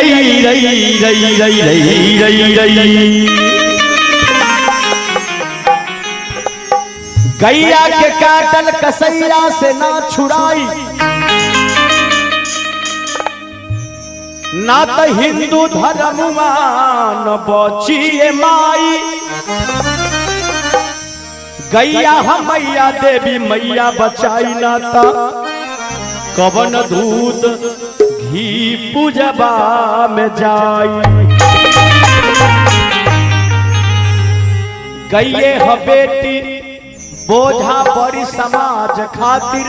रई रई रई रई रई रई रई। गैया के काटल कसैया से ना छुड़ाई, ना तो हिंदू धर्मवा न बचिए माई। गैया हम मैया देवी मैया बचाई, ना तो कवन दूध घी पूजबा में जाई। गैये ह बेटी बोझा बड़ी समाज खातिर,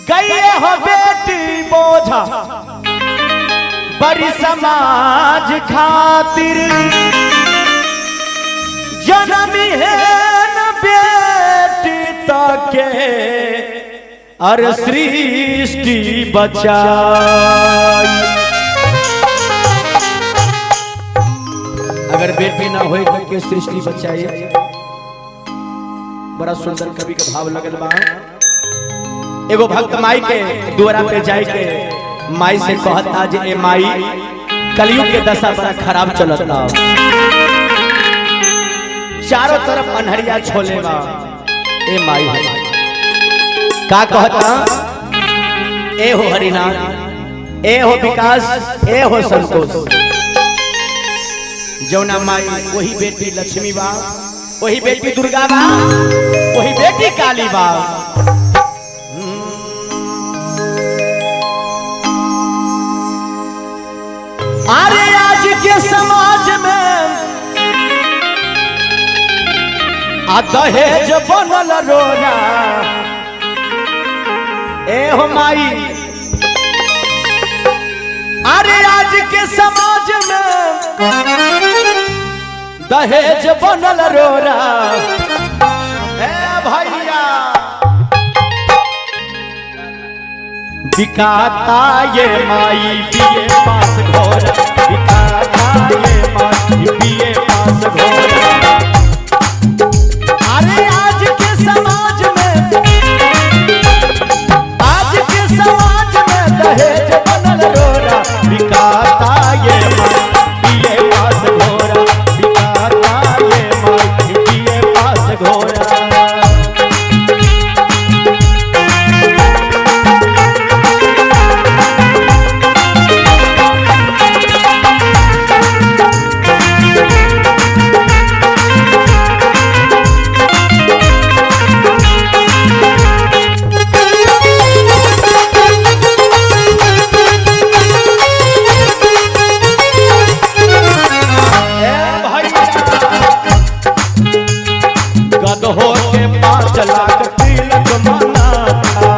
गैये हो बेटी बोझा बड़ी समाज खातिर। जन्मी है न बेटी तके अरे सृष्टि बचाई। अगर बेटी ना होए के सृष्टि बचाई। बड़ा सुंदर कवि का भाव लगल बा। एगो भक्त माई के द्वारा पे जाए के माई से कहता जे ए माई कलयुग के दशा बड़ा खराब चलता, चारों तरफ अनहरिया छोले बा। ए माई का कहता, ए हो हरिनाथ, ए हो विकास, ए हो संतोष। जौना माई वही बेटी लक्ष्मी बा, वही बेटी दुर्गा बा, वही बेटी काली बा। अरे आज के समाज में दहेज बनल रोना। ए हो माई, अरे आज के समाज में दहेज बनल रोना। ए भैया बिकाता ये माई बीए पास घोड़ा, बिकाता ये माई बीए पास घोड़ा। अरे आज के समाज में, आज के समाज में दहेज बनल रोड़ा। बिकाता ये माई बीए पास घोड़ा, बिकाता ये माई बीए पास घोड़ा। गदहो के 5 लाख तिलक मनाता,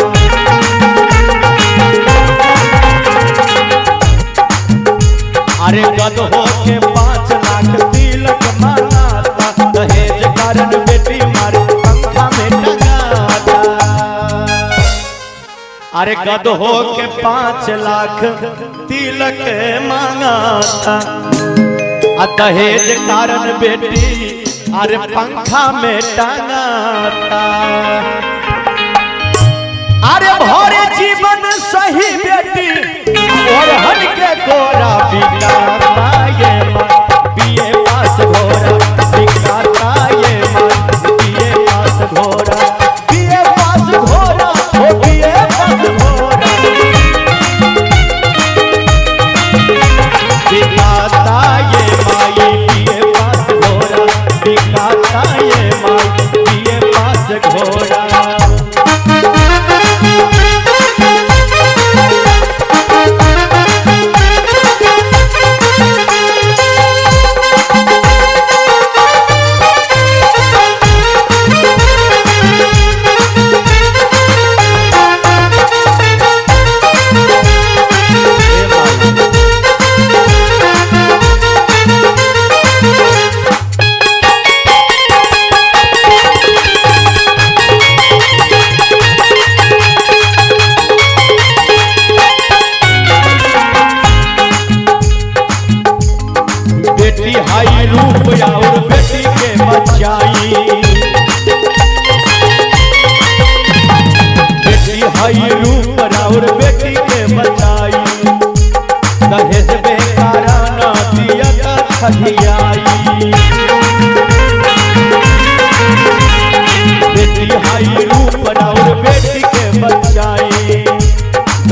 अरे गदहो के 5 लाख तिलक मनाता। दहेज कारण बेटी मारे पंखा में टंगाता। अरे गदहो के 5 लाख तिलक मांगाता, दहेज कारण बेटी अरे पंखा में टांगाता। अरे भोरे जीवन सही बेटी और हट के गोरा। बिकाता ये माई बीए पास घोड़ा, बिकाता ये माई बीए पास घोड़ा, बीए पास घोड़ा, ओ बीए पास घोड़ा। बिकाता ये माई बीए पास घोड़ा, बिकाता ये माई बीए पास घोड़ा।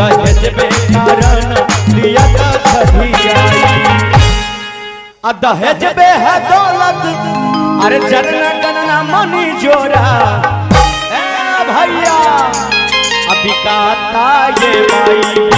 दहेज बेकारण दिया दहेज बे है दौलत अरे जनना गणना मनी जोरा भैया अभी काता ये भाई